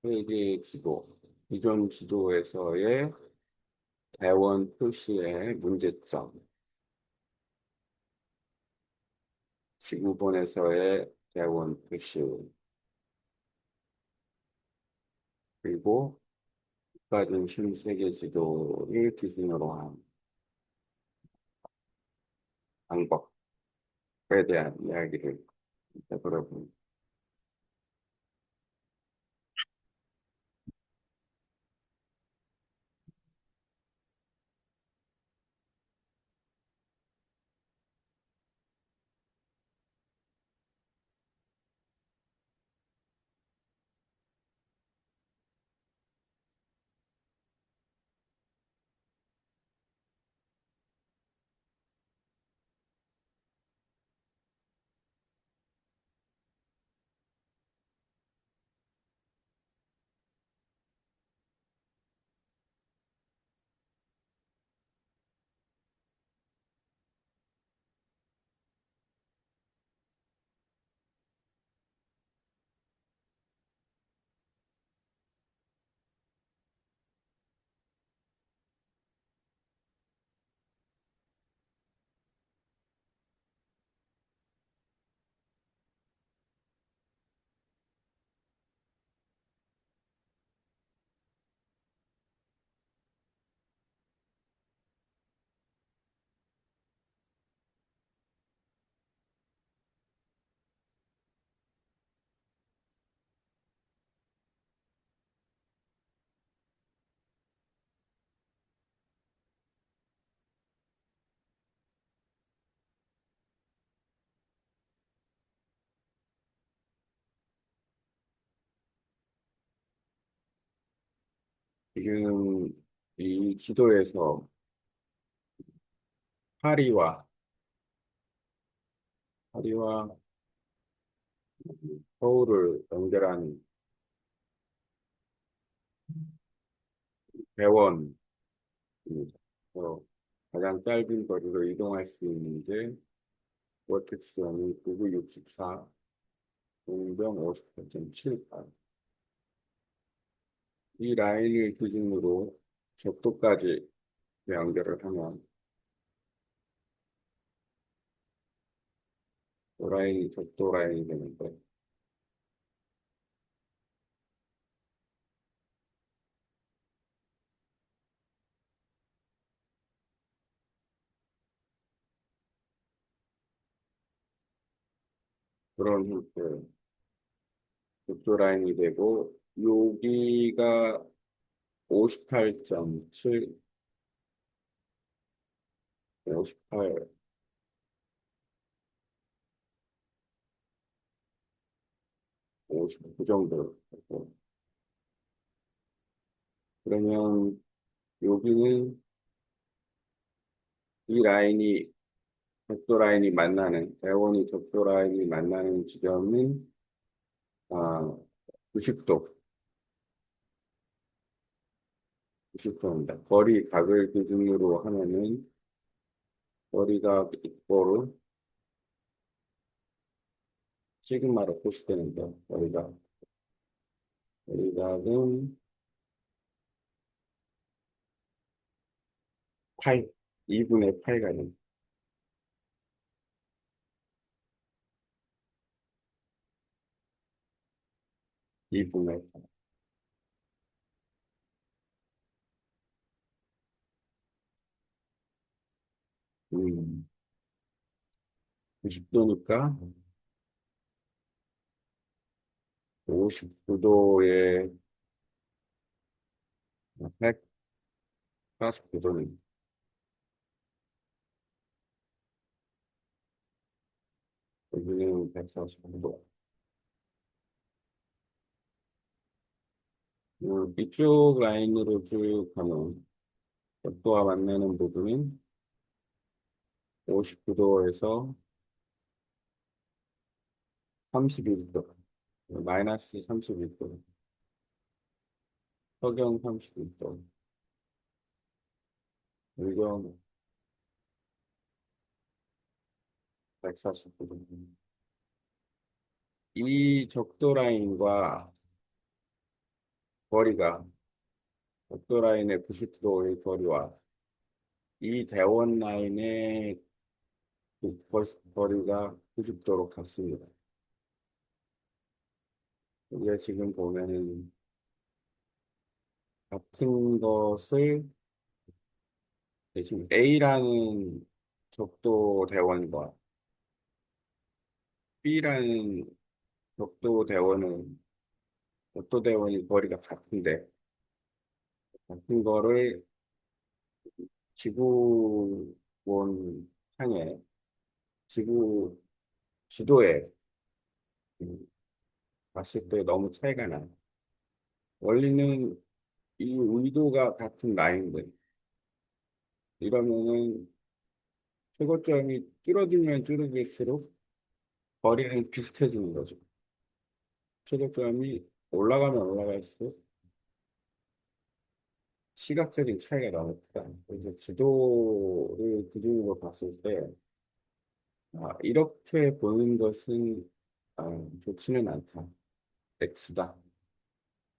세계 지도, 기존 지도에서의 대원 표시의 문제점, 지구본에서의 대원 표시, 그리고 국가중심 세계 지도를 기준으로 한 방법에 대한 이야기를 해보려고. 지금 이 지도에서 파리와 파리와 서울을 연결한 대원입니다. 그래서 가장 짧은 거리로 이동할 수 있는 게 워텍스선이 9964, 공정 58.78. 이 라인을 기준으로 적도까지 연결을 하면 이 라인이 적도 라인이 되는데, 그런 형태의 적도 라인이 되고, 여기가 58.7, 58, 59 정도 되고, 그러면 여기는 이 라인이 적도 라인이 만나는, 대원이 적도 라인이 만나는 지점은 90도, 90도입니다. 거리 각을 기준으로 하면은 거리가 이꼬르 시그마로 표시되는데, 거리각은 8, 2분의 8가 됩니다. 2분의 8. 90도니까 59도에 149도는 여기는 149도. 이쪽 라인으로 쭉 가면 적도와 만나는 부분은 59도에서 31도, 마이너스 31도, 석영 31도, 물경 149도. 이 적도 라인과 거리가 적도 라인의 90도의 거리와 이 대원 라인의 거리가 90도로 같습니다. 이게 지금 보면은 같은 것을 지금 A라는 적도 대원과 B라는 적도 대원은 적도 대원이 거리가 같은데 같은 거를 지구본 상에 지구 지도에 음, 봤을 때 너무 차이가 나. 원리는 이 의도가 같은 라인들 이러면은 최고점이 줄어들면 줄어들수록 거리는 비슷해지는 거죠. 최고점이 올라가면 올라갈수록 시각적인 차이가 너무 크다. 그래서 지도를 기준으로 봤을 때 이렇게 보는 것은 좋지는 않다. X다.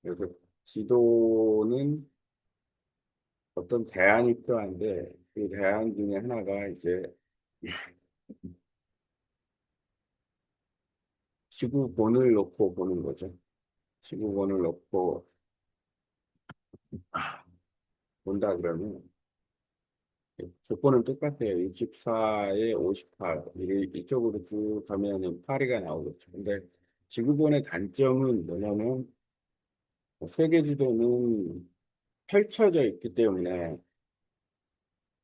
그래서 지도는 어떤 대안이 필요한데 그 대안 중에 하나가 이제 지구본을 놓고 보는 거죠. 지구본을 놓고 본다 그러면 조건은 똑같아요. 64에 58. 이쪽으로 쭉 가면은 8이가 나오겠죠. 근데 지구본의 단점은 뭐냐면 세계 지도는 펼쳐져 있기 때문에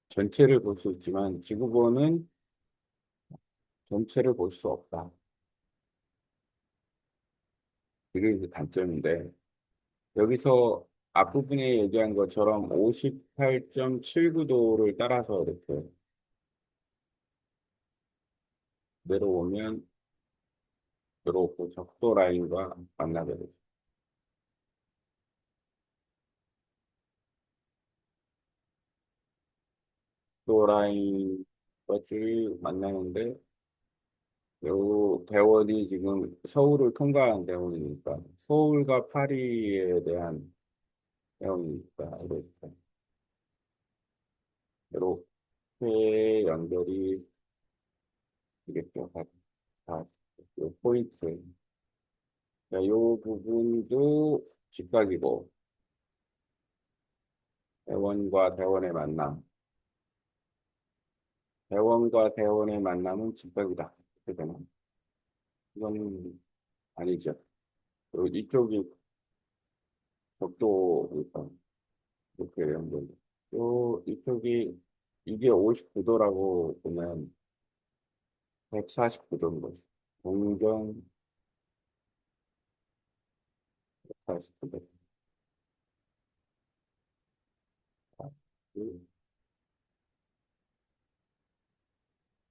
전체를 볼 수 있지만 지구본은 전체를 볼 수 없다. 이게 이제 단점인데 여기서 앞부분에 얘기한 것처럼 58.79도를 따라서 이렇게 내려오면 이렇게 적도 라인과 만나게 되죠. 적도 라인과 쭉 만나는데 요 대원이 지금 서울을 통과한 대원이니까 서울과 파리에 대한 대원이니까 이렇게 연결이 되겠죠. 요 포인트. 요 부분도 직각이고 대원과 대원의 만남. 대원과 대원의 만남은 직각이다. 이렇게 되면 이건 아니죠. 그리고 이쪽이 적도니까 이렇게 연결. 또 이쪽이 이게 59도라고 보면 149도인 거죠. 동경 149도.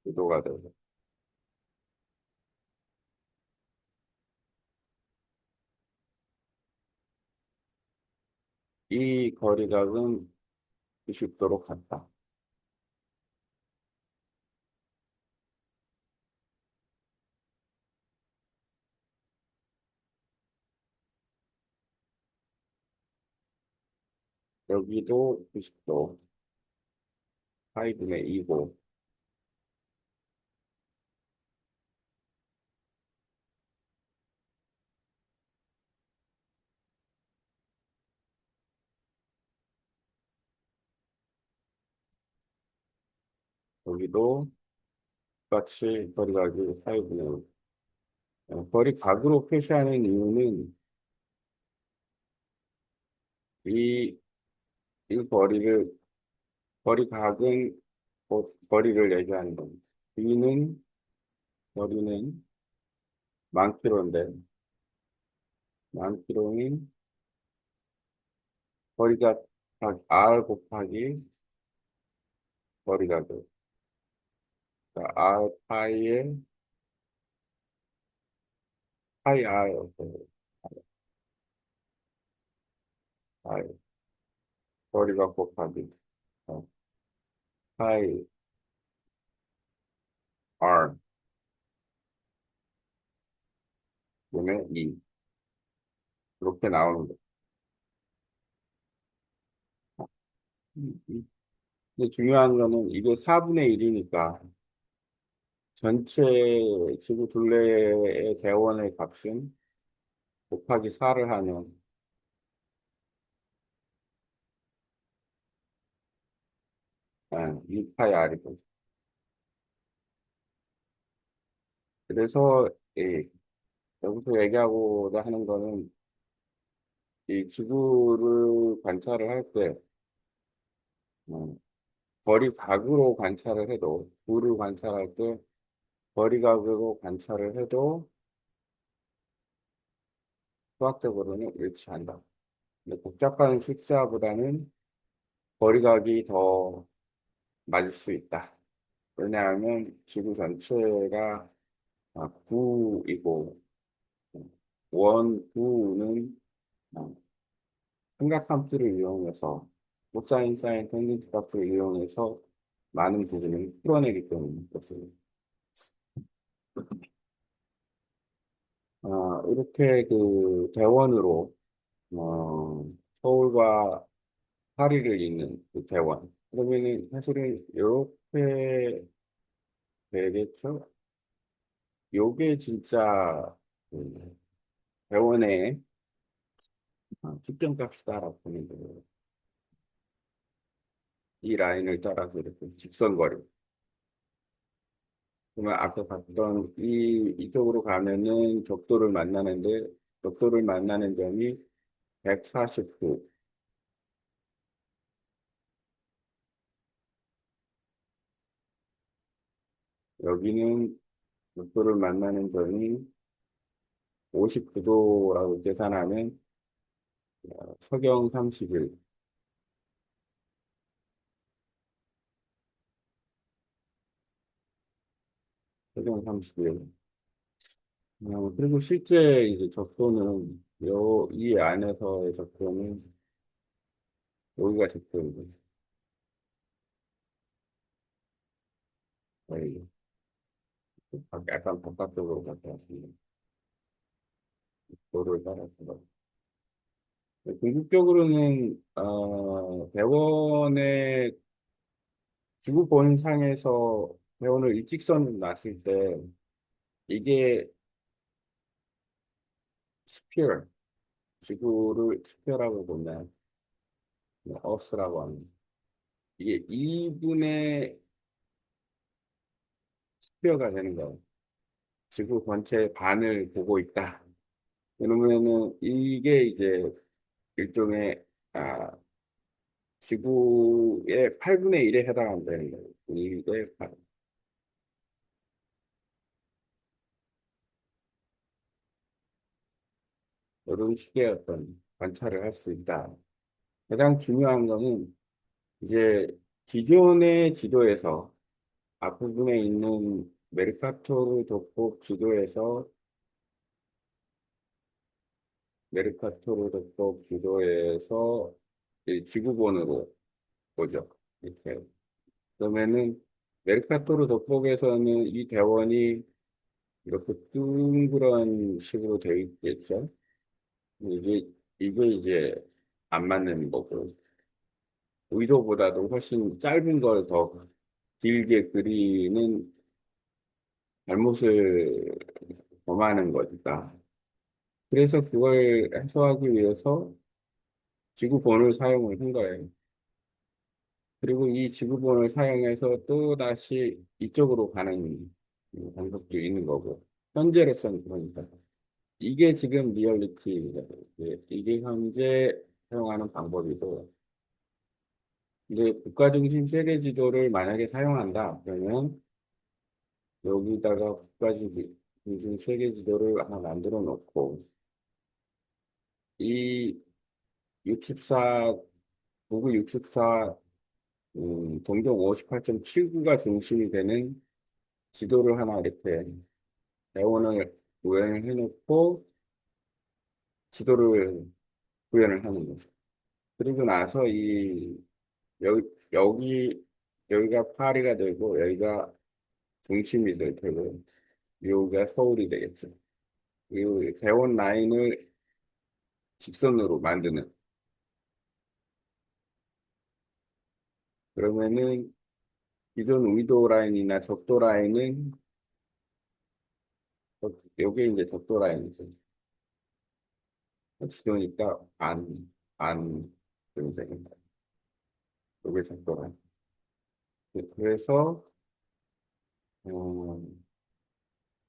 구도가 돼서 이 거리각은 90도로 같다. 여기도 90도, 8분의 2고, 여기도 똑같이 거리각이 8분의 5. 거리각으로 표시하는 이유는 이, 이 거리각은 거리를 얘기하는 겁니다. B는, 거리는 만 킬로인데, 만 킬로인 거리각 R 곱하기 거리각을. 그러니까 R 파이에 파이 R, R, 거리각 곱하기 어, 파이 R 분의 2 이렇게 나오는 거. 근데 중요한 거는 이게 4분의 1이니까 전체 지구 둘레의 대원의 값은 곱하기 4를 하면 6파이 R이고. 그래서 이, 여기서 얘기하고자 하는 거는 이 지구를 관찰을 할 때, 어, 거리각으로 관찰을 해도, 구를 관찰할 때 거리각으로 관찰을 해도 수학적으로는 일치한다. 근데 복잡한 숫자보다는 거리각이 더 맞을 수 있다. 왜냐하면 지구 전체가 9이고, 원 9는 삼각함수를 이용해서, 코사인, 사인, 탄젠트 값을 이용해서 많은 부분을 풀어내기 때문에 그렇습니다. 이렇게 그 대원으로 어, 서울과 파리를 잇는 그 대원. 그러면은 사실은 이렇게 되겠죠? 요게 진짜 그 대원의 측정값이다라고 보는 거예요. 이 라인을 따라서 이렇게 직선거리. 그러면 아까 봤던 이쪽으로 가면은 적도를 만나는데 적도를 만나는 점이 149. 여기는 적도를 만나는 점이 59도라고 계산하면 서경 31, 서경 31. 그리고 실제 이제 적도는 이 안에서의 적도는 여기가 적도이고 거의 약간 바깥쪽으로 갔다 왔습니다. 도를 따라서. 궁극적으로는 대원의 지구 본상에서 대원을 일직선으로 놨을 때 이게 스피어, 지구를 스피어라고 보면 어스라고 하는 이게 2분의 스피어가 되는 거예요. 지구 전체의 반을 보고 있다. 그러면은 이게 이제 일종의 지구의 8분의 1에 해당한다는 거예요. 이게 이런 식의 어떤 관찰을 할 수 있다. 가장 중요한 거는 이제 기존의 지도에서 앞부분에 있는 메르카토르 도폭 지도에서 이 지구본으로 보죠. 이렇게. 그러면은 메르카토르 돋보기에서는 이 대원이 이렇게 둥그런 식으로 되어 있겠죠. 이게 이제 안 맞는 거고 의도보다도 훨씬 짧은 걸 더 길게 그리는 잘못을 범하는 거니까. 그래서 그걸 해소하기 위해서 지구본을 사용을 한 거예요. 그리고 이 지구본을 사용해서 또 다시 이쪽으로 가는 방법도 있는 거고. 현재로서는 그러니까. 이게 지금 리얼리티입니다. 이게 현재 사용하는 방법이고, 근데 국가 중심 세계 지도를 만약에 사용한다, 그러면 여기다가 국가 중심 세계 지도를 하나 만들어 놓고, 이 64, 북위 64, 동경 58.79가 중심이 되는 지도를 하나 이렇게 대원을 구현을 해놓고 지도를 구현을 하는 거죠. 그리고 나서 여기, 여기, 여기가 파리가 되고, 여기가 중심이 될 테고, 여기가 서울이 되겠죠. 이 대원 라인을 직선으로 만드는, 그러면은 기존 의도 라인이나 적도 라인은 요게 이제 적도 라인이죠. 지도니까 안, 되니까 요게 적도 라인. 그래서 어,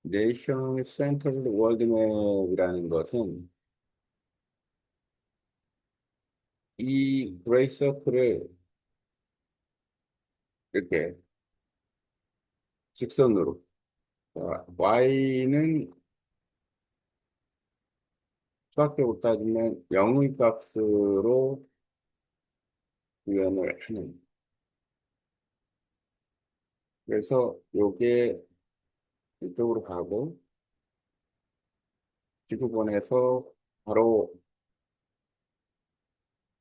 네이션 센터드 월드맵이라는 것은 이 그레이 서클을 이렇게 직선으로 y는 수학적으로 따지면 0의 값으로 구현을 하는. 그래서 요게 이쪽으로 가고 지구본에서 바로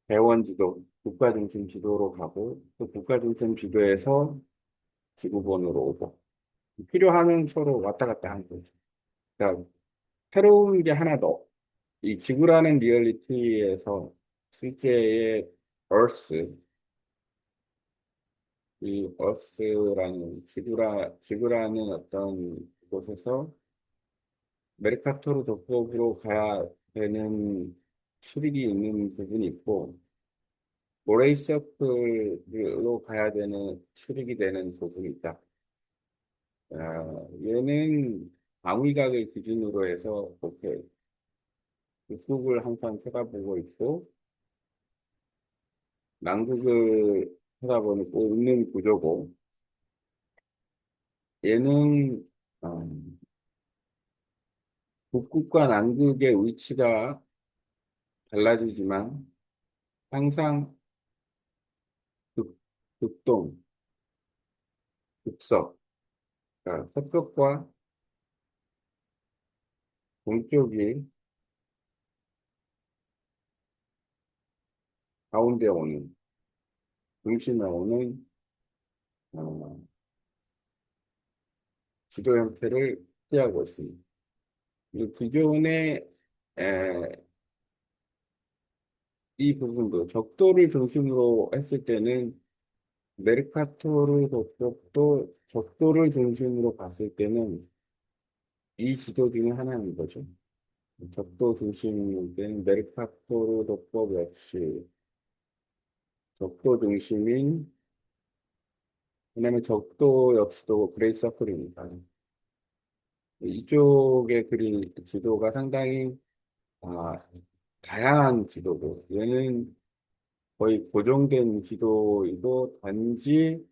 대원 지도, 국가 중심 지도로 가고 또 국가 중심 지도에서 지구본으로 오고 필요하면 서로 왔다 갔다 하는 거죠. 그러니까 새로운 게 하나 더. 이 지구라는 리얼리티에서 실제의 Earth, 이 Earth라는 지구라는 어떤 곳에서 메르카토르 독법으로 가야 되는 출입이 있는 부분이 있고, 모레이 서클로 가야 되는 출입이 되는 부분이 있다. 얘는 방위각을 기준으로 해서 이렇게 북극을 항상 쳐다보고 있고, 남극을 쳐다보고 있는 구조고, 얘는 어, 북극과 남극의 위치가 달라지지만 항상 극, 극동, 극석, 그러니까 서쪽과 동쪽이 가운데 오는, 중심에 오는 어, 지도 형태를 취하고 있습니다. 이 기존의 에, 이 부분도 적도를 중심으로 했을 때는 메르카토르 독법도 적도를 중심으로 봤을 때는 이 지도 중에 하나인 거죠. 적도 중심인 메르카토르 독법 역시 적도 중심인, 왜냐면 적도 역시도 그레이 서클이니까 이쪽에 그린 지도가 상당히 아, 다양한 지도고 얘는 거의 고정된 지도이고 단지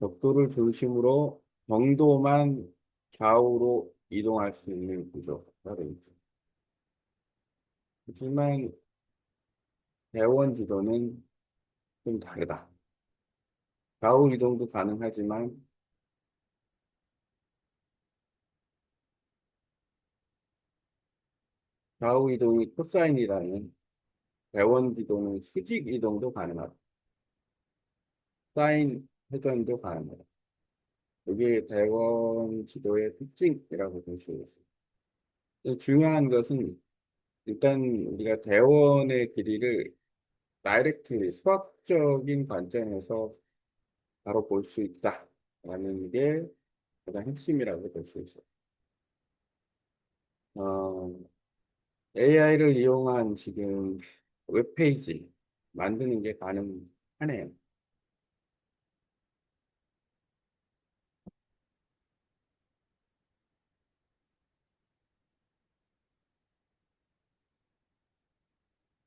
적도를 중심으로 정도만 좌우로 이동할 수 있는 구조가 되어 있죠. 하지만 대원 지도는 좀 다르다. 좌우 이동도 가능하지만 좌우 이동이 코사인이라는 대원 지도는 수직 이동도 가능하다. 사인 회전도 가능하다. 이게 대원 지도의 특징이라고 볼 수 있습니다. 중요한 것은 일단 우리가 대원의 길이를 다이렉트리 수학적인 관점에서 바로 볼 수 있다라는 게 가장 핵심이라고 볼 수 있어요. AI를 이용한 지금 웹페이지 만드는 게 가능하네요.